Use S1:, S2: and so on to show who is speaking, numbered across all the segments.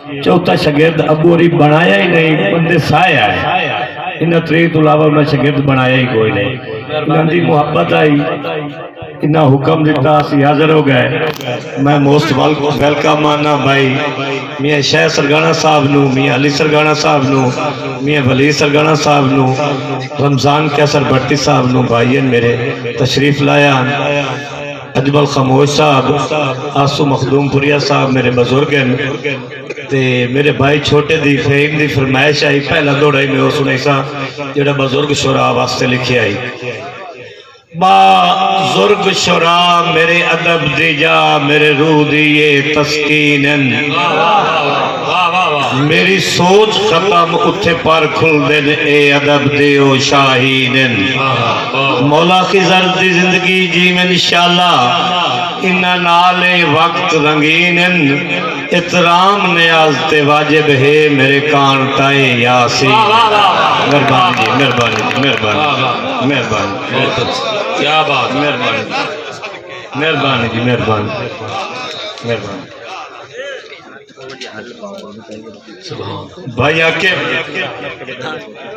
S1: चौथा शागिर्द अबू अरी बनाया ही नहीं, बंदे साया है। इन तरीक तो अलावा उन्हें शागिर्द बनाया ही कोई नहीं। इन्होंने मुहब्बत आई, इन्ना हुक्म दिता, असी हाजिर हो गए। मैं मोस्ट वेलकम आना भाई मियाँ शाह सरगाना साहब नू, मियाँ अली सरगाना साहब नू, मियाँ वली सरगाना साहब नू, रमजान कैसर भट्टी साहब नू भाईयन मेरे तशरीफ लाया। अजमल खामोश साहब, आसू मखदूमपुरिया साहब मेरे बुजुर्ग हैं ते मेरे भाई छोटे दी फेम दी फरमाइश आई। पहला दौड़ा ही मैं सुने सा जेड़ा बुजुर्ग शुरा वास्ते लिखे आई। बुजुर्ग शुरा मेरे अदब दी जा, मेरे रूह दी ये तस्कीन, मेरी सोच खत्म उथे पर खुल दिन ए अदब दे ओ शाहीन। मौला खिज़र दी जिंदगी जी में इंशाअल्लाह इन्ना नाले वक्त रंगीन। इतराम नियाज ते वाजिब है मेरे कान ताए यासीन। मेहरबानी जी, मेहरबानी जी, मेहरबानी मेहरबानी, क्या बात, मेहरबानी मेहरबानी जी, मेहरबानी मेहरबानी। भाई आके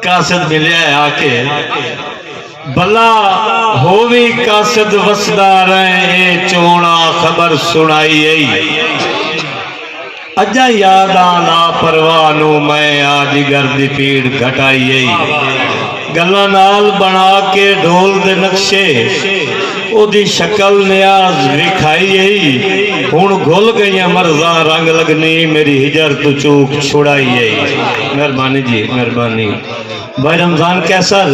S1: कासद मिले आके भला हो भी कासद वसदा रहे चोना खबर सुनाई। अजा याद आना परवानू मैं आज गर्दी पीड़ घटाई। गल्ला नाल बना के ढोल दे नक्शे ओदी शक्ल नियाज विखाई। हुण घुल गई मर्जा रंग लगनी मेरी हिजर तू चूक छुड़ाई। मेहरबानी जी, मेहरबानी भाई रमजान कैसर।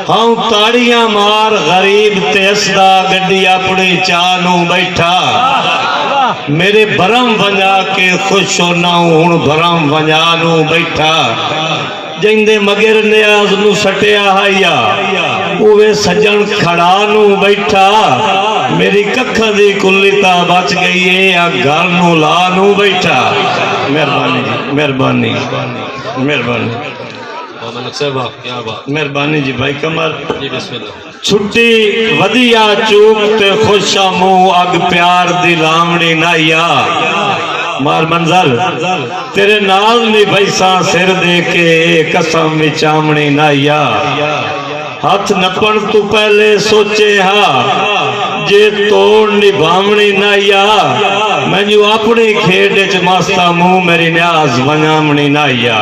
S1: हाँ ताड़ियां मार गरीब ते हसदा गड्डी अपनी चानू बैठा। मेरे भरम वंजा के खुश होना हुण भरम वंजा नू बैठा। जिंदे मगर नियाज नू सटिया हाइया उवे सजन खड़ा नू बैठा। मेरी कखा दी कुल्लिता बच गई है या घर नू ला नू बैठा। मेहरबानी जी, मेहरबानी मेहरबानी मेहरबानी जी भाई कमर छुट्टी वधिया चूक ते खुशा मुंह अग प्यार दी लावणी नाइया। मार मंजर तेरे नाल नी बैसा सिर दे के कसम विचामणी नाइया। हाथ नपण तू पहले सोचे हा जे तोड़ निभावनी नाइया। मैनू अपनी खेड च मास्ता मुंह मेरी न्याज वंजावनी नाइया।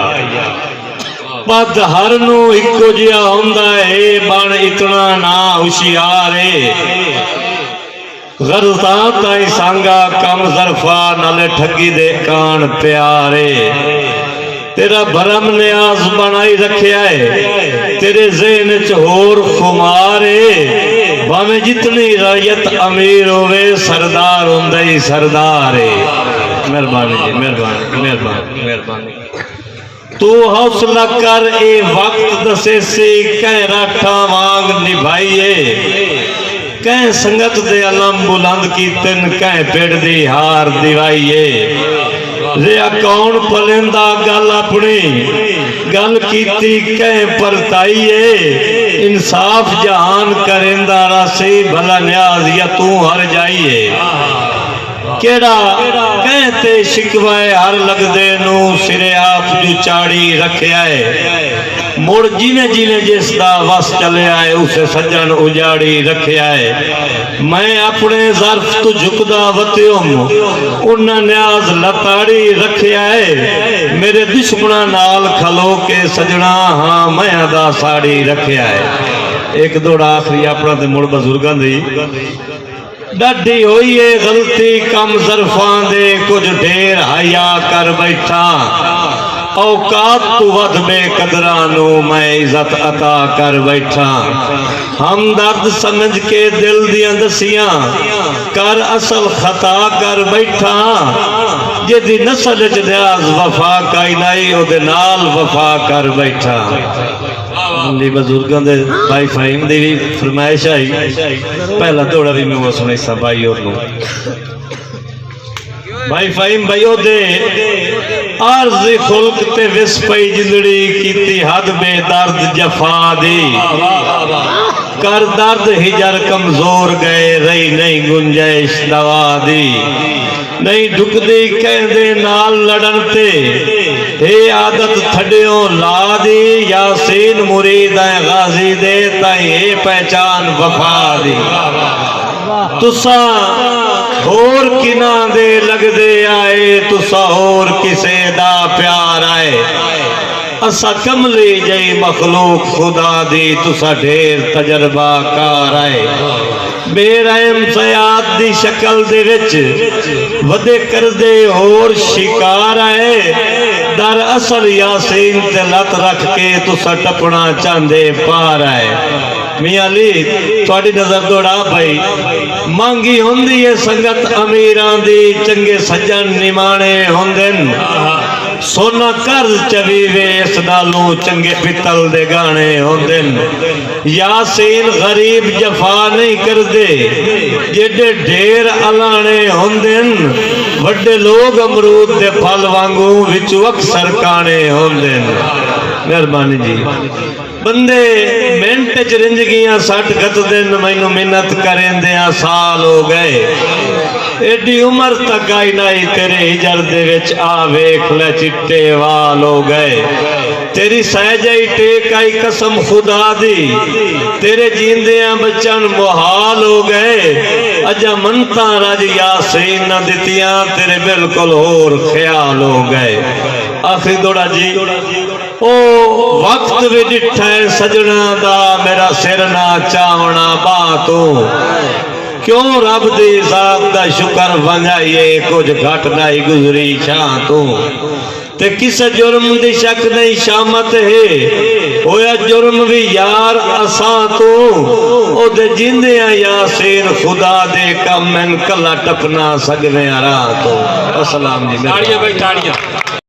S1: पद हर नू इको जिहा हुंदा है बन इतना ना हुशियार है। गरजा ताई सांगा कम जरफा नाले ठगी दे कान प्यारे। तेरा भरम नियाज बनाई रखिया है तेरे ज़हन च होर खुमारे। भावें जितनी रैयत अमीर होवे सरदार हुंदा ही सरदार है। मेहरबानी जी, मेहरबानी मेहरबानी मेहरबानी। तू हौसला कर ए वक्त दसे से कह राठा वांग निभाइए। कह संगत दे अलम बुलंद कीतन कह पेड़ दी हार दिवाइए। रिया कौन पलेंदा गल अपनी गल कीती कह परताइए। इंसाफ जहान करेंदा रासी भला न्याज या तू हर जाइए। केड़ा कहते शिकवाए हर लगदे नू सिरे आप जो चाड़ी रखिया है। मुड़ जिने जिने जिसदा वस चले आए उसे सज्जन उजाड़ी रखिया है। मैं अपने ज़र्फ तो झुकदा वत्युम उन्ना न्याज लताड़ी रखिया है। मेरे दुश्मना नाल खलो के सजना हाँ मैं अदा साड़ी रखिया है। एक दौड़ा आखिरी अपना ते मुड़ बुजुर्गां दी डाढ़ी हुई है गलती कम जरफा दे कुछ ढेर हया कर बैठा। औकात तू वध बेकदरा नू मैं इज्जत अता कर बैठा। हम दर्द समझ के दिल दियां दसियां कर असल खता कर बैठा। जिदी नस्ल च न्याज वफा काई नाई ओदे नाल वफा कर बैठा। बुजुर्गों के भाई फाहिम की भी फरमाइश आई। पहला दौड़ा भी मैं वो सुनाई सा भाई और भाई फाहिम भाई ओदे आरज़ी खुल्क ते विस पई जिंदड़ी कीती हद बेदर्द जफा दी। कर दर्द हिजर कमजोर गए रही नहीं गुंजाइश दवा दी नहीं ढुकदी कहंदे नाल लड़न ते हे आदत थड्डियों ला दी यासीन मुरीद है गाजी दे ताई ए पहचान वफा दी तुसा होर किना दे लगदे आए तुसा होर किसे दा प्यार आए असा कमली जई मखलूक खुदा दी तुसा ढेर तजर्बा कार आए बेरहम सयाद दी शक्ल दे विच वदे करदे होर शिकार आए दर असल यासीन ते लत रख के तुसा टपना चांदे पार आए मियां अली तुहाडी नजर दौड़ा भाई मांगी हुंदी है संगत अमीरां दी चंगे सज्जन निमाणे हुंदे सोना कर्ज चवी वेस नालों चंगे पितल दे गाने होंदे यासीन गरीब जफा नहीं करदे जेडे ढेर अलाने होंदे वड्डे लोग अमरूद दे फल वांगू विचों अक्सर काने होंदे मेहरबानी जी बंदे मिनट च रिंजगियां सट गतदे मैनू मिन्नत करेंदियां साल हो गए एडी उम्र तक आई नहीं तेरे हिजर दे विच आ वेख ले चिट्टे वाल हो गए तेरी सहजाई टेक आई कसम खुदा दी तेरे जींदियां बचन मुहाल हो गए अजा मनता रज यासीन न दितियां तेरे बिल्कुल होर ख्याल हो गए आखिरी दौड़ा जी ओ वक्त भी डिठा है सजना दा मेरा सिर ना चावना बातों क्यों रब दी जात दा शुक्र वंजाइए कुछ घट नहीं गुजरी शां तू ते किस जुर्म दी शक नहीं शामत है होया जुर्म भी यार असा तू ओ दे जिंदियां यासीन खुदा दे कम मैन कला टपना सकदे राह तो अस्सलाम जी ताड़ियां भाई ताड़ियां।